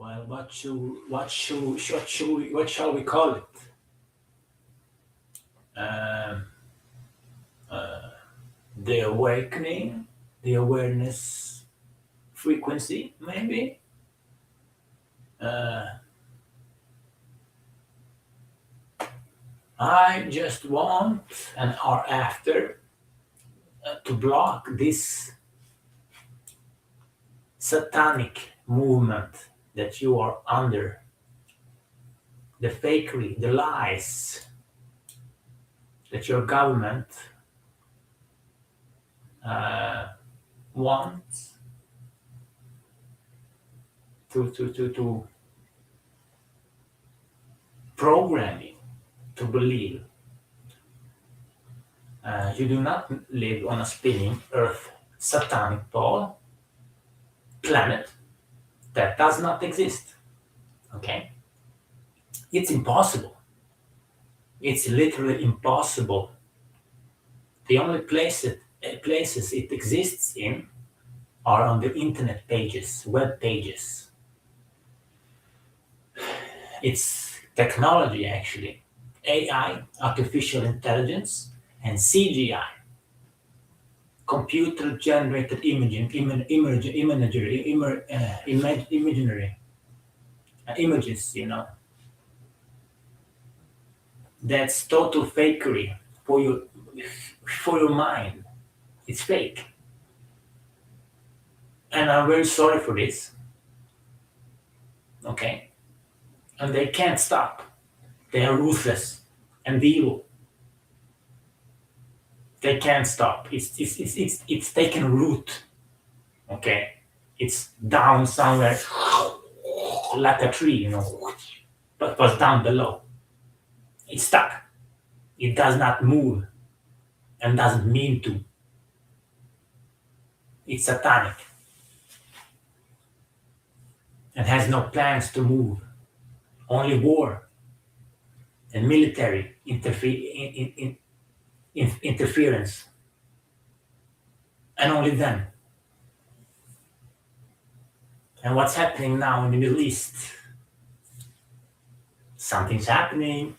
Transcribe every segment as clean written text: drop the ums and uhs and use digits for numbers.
Well, what shall we call it? Um, the awakening, the awareness frequency, maybe. Uh, I just want and are after to block this satanic movement that you are under, the fakery, the lies that your government wants to program you to believe. You do not live on a spinning earth satanic ball planet that does not exist. Okay? It's impossible. It's literally impossible. The only places it exists in are on the internet pages, web pages. It's technology actually. AI, artificial intelligence, and CGI, computer generated imagery, images, that's total fakery for your mind. It's fake. And I'm very sorry for this. Okay? And they can't stop. They are ruthless and evil. They can't stop. It's taken root. Okay? It's down somewhere like a tree, but was down below. It's stuck. It does not move and doesn't mean to. It's satanic and has no plans to move. Only war and military interference. And only then. And what's happening now in the Middle East? Something's happening.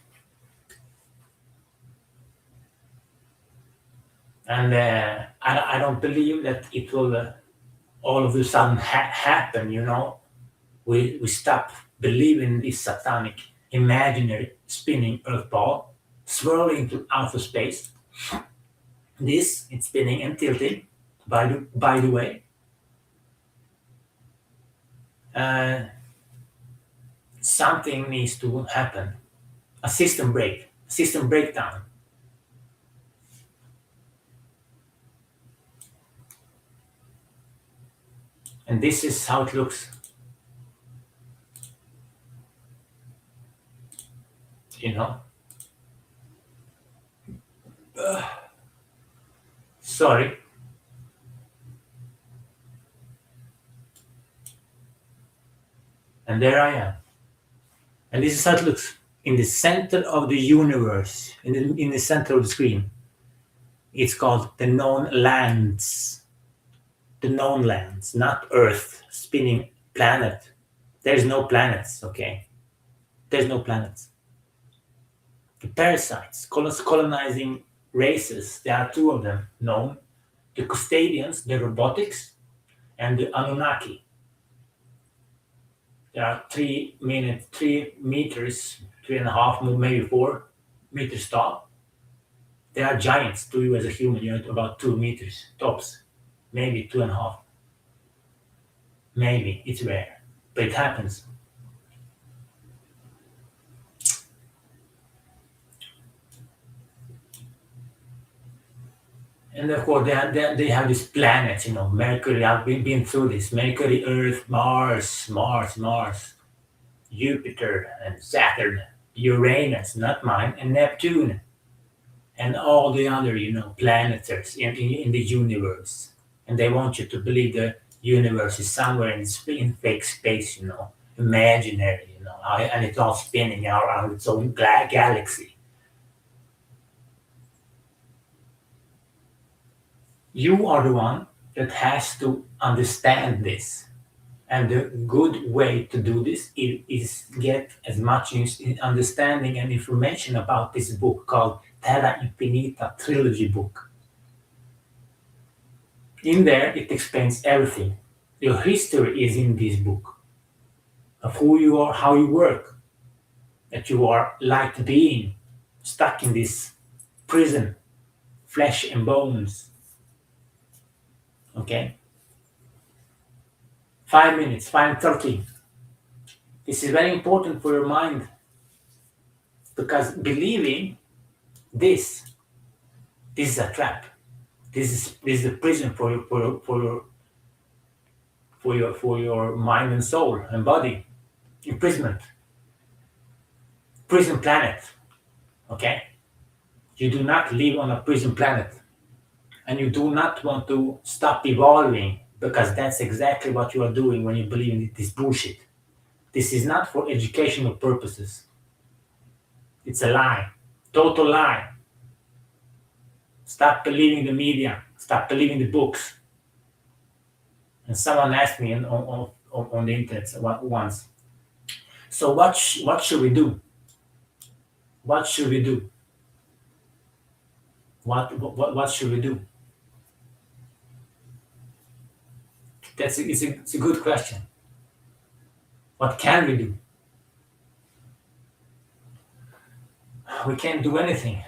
And I don't believe that it will all of a sudden happen, We stop believing this satanic, imaginary spinning earth ball, swirling into outer space. It's spinning and tilting, by the way. Something needs to happen. A system breakdown. And this is how it looks. Sorry. And there I am. And this is how it looks. In the center of the universe, in the center of the screen, it's called the known lands. The known lands, not Earth, spinning planet. There's no planets, okay? There's no planets. The parasites, colonizing races, there are two of them known. The Custodians, the robotics, and the Anunnaki. There are 3 meters, 3.5, maybe 4 meters tall. They are giants to you as a human. You're about 2 meters tops, maybe 2.5. Maybe it's rare, but it happens. And of course, they have these planets, Mercury. I've been through this. Mercury, Earth, Mars, Jupiter, and Saturn, Uranus, not mine, and Neptune, and all the other, planets in the universe. And they want you to believe the universe is somewhere in fake space, imaginary, and it's all spinning around its own galaxy. You are the one that has to understand this. And the good way to do this is get as much understanding and information about this book called Terra Infinita trilogy book. In there, it explains everything. Your history is in this book of who you are, how you work, that you are light being stuck in this prison, flesh and bones. Okay? 5 minutes, 5:30. This is very important for your mind because believing this is a trap. This is a prison for your mind and soul and body. Imprisonment. Prison planet. Okay? You do not live on a prison planet. And you do not want to stop evolving because that's exactly what you are doing when you believe in this bullshit. This is not for educational purposes. It's a lie. Total lie. Stop believing the media. Stop believing the books. And someone asked me on the internet once, so what should we do? What should we do? What should we do? It's a good question. What can we do? We can't do anything.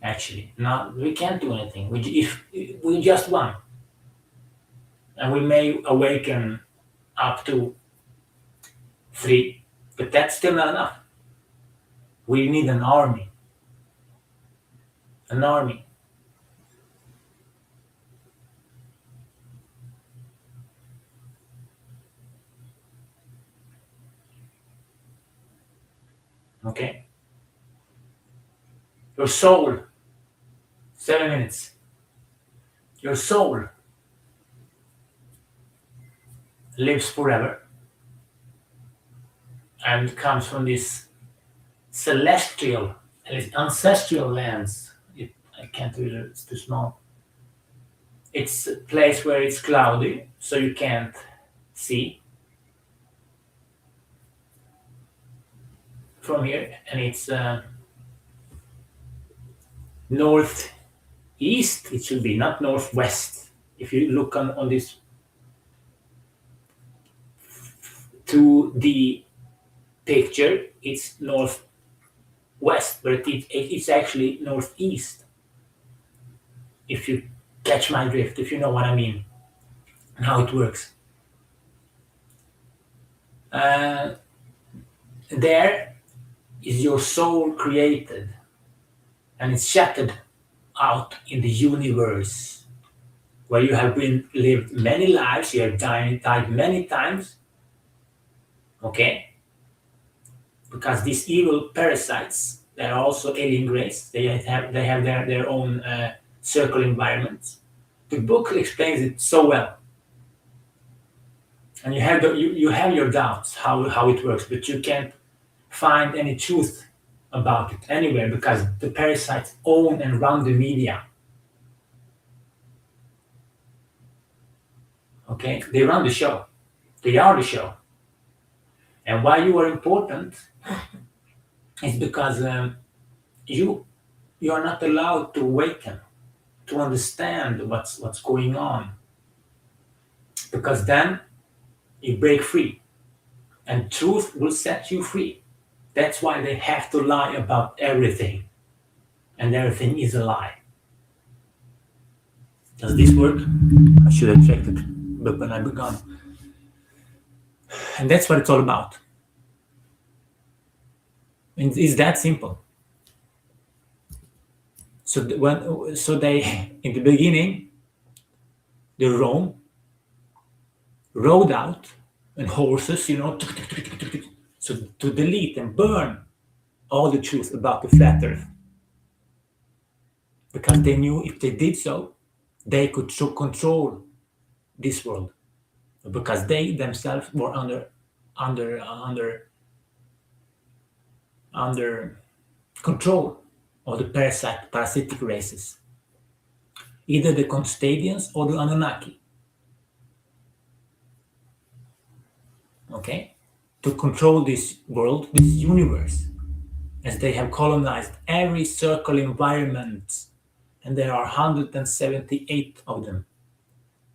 Actually, we can't do anything. If we just won, and we may awaken up to 3, but that's still not enough. We need an army. An army. Okay? Your soul, 7 minutes. Your soul lives forever and comes from this celestial, ancestral lands. I can't read it, it's too small. It's a place where it's cloudy, so you can't see from here, and it's northeast. It should be not northwest. If you look on this 2D picture, it's northwest, but it's actually northeast. If you catch my drift, if you know what I mean, and how it works. There is your soul created, and it's shattered out in the universe, where you have lived many lives, you have died many times. Okay? Because these evil parasites, they are also alien race. They have their own circle environments. The book explains it so well, and you have your doubts how it works, but you can't find any truth about it anywhere because the parasites own and run the media. Okay, they run the show. They are the show. And why you are important is because you are not allowed to awaken, to understand what's going on, because then you break free, and truth will set you free. That's why they have to lie about everything, and everything is a lie. Does this work? I should have checked it, but when I began, and that's what it's all about. And it's that simple. So they in the beginning, the Rome rode out and horses, so to delete and burn all the truth about the flat Earth, because they knew if they did so, they could control this world, because they themselves were under control of the parasitic races, either the Constadians or the Anunnaki. okay, to control this world, this universe, as they have colonized every circle environment, and there are 178 of them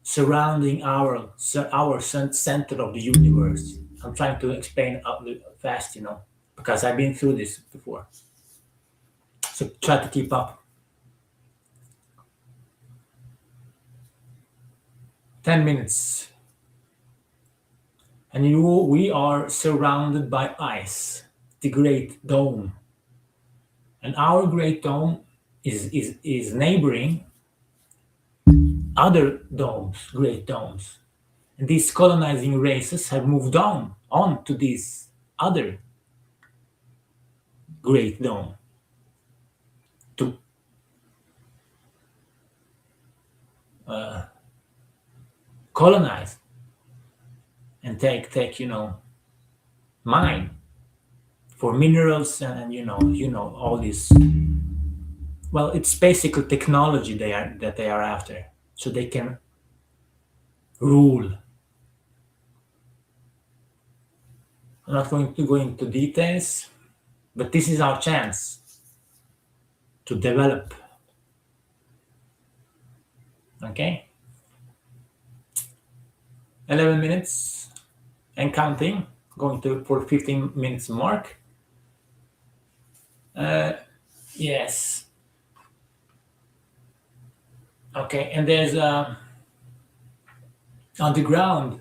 surrounding our center of the universe. I'm trying to explain fast, because I've been through this before. So try to keep up. 10 minutes. And we are surrounded by ice, the Great Dome. And our Great Dome is neighboring other domes, great domes. And these colonizing races have moved on to this other great dome to colonize and take mine for minerals and all this. Well, it's basically technology that they are after, so they can rule. I'm not going to go into details, but this is our chance to develop. Okay? 11 minutes and counting, going to for 15 minutes mark. Yes. Okay, and there's underground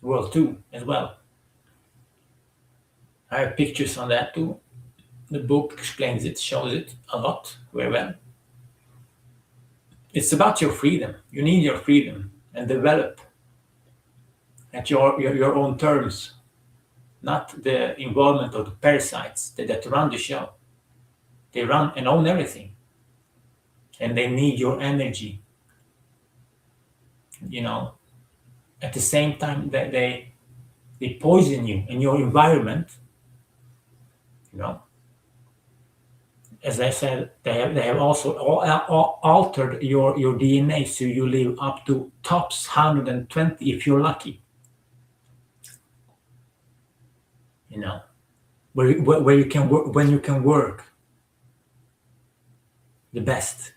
world too as well. I have pictures on that too. The book explains it, shows it a lot, very well. It's about your freedom. You need your freedom and develop at your own terms, not the involvement of the parasites that run the show. They run and own everything, and they need your energy. At the same time that they poison you and your environment. As I said, they have also altered your DNA, so you live up to tops 120 if you're lucky. Where you can work, when you can work the best.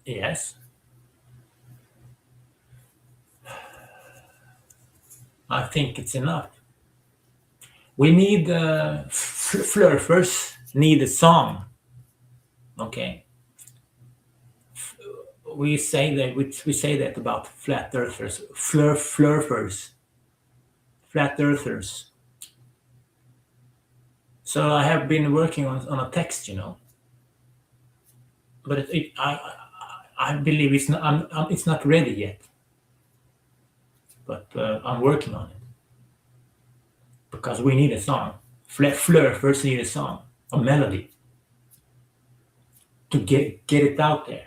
Yes. I think it's enough. We need flurfers need a song. Okay. We say that about flat earthers, flurfers, flat earthers. So I have been working on a text, but I believe it's not ready yet. But I'm working on it because we need a song. Flurfers need a song, a melody to get it out there.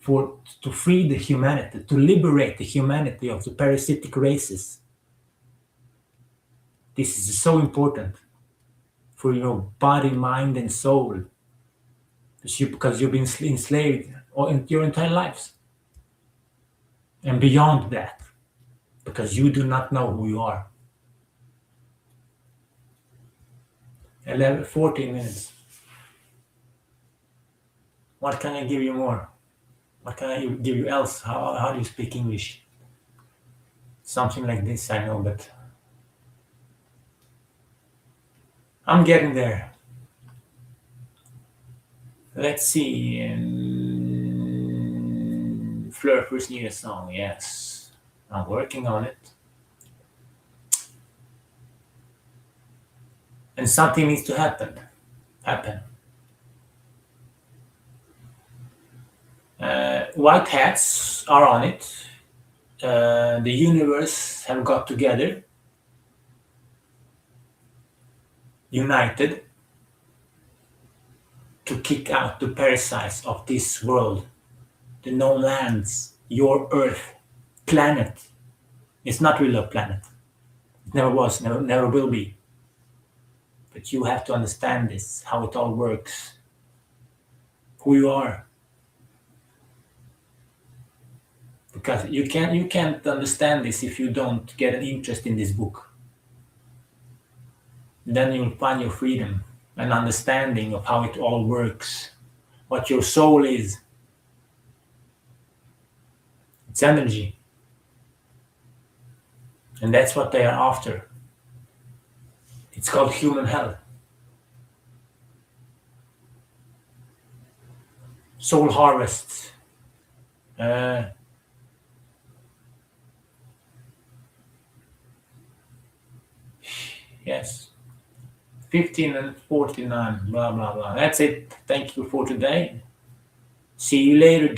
To free the humanity, to liberate the humanity of the parasitic races. This is so important for your body, mind, and soul, because you've been enslaved your entire lives, and beyond that, because you do not know who you are. 14 minutes. What can I give you more? What can I give you else? How do you speak English? Something like this, I know, but I'm getting there. Let's see. Flurfers need a song, yes. I'm working on it. And something needs to happen. White hats are on it. The universe have got together, united, to kick out the parasites of this world, the known lands, your Earth, planet. It's not really a planet. It never was, never will be. But you have to understand this, how it all works, who you are. Because you can't understand this if you don't get an interest in this book. Then you'll find your freedom, an understanding of how it all works, what your soul is. It's energy. And that's what they are after. It's called human hell. Soul harvests. Yes. 15 and 49, blah, blah, blah. That's it. Thank you for today. See you later,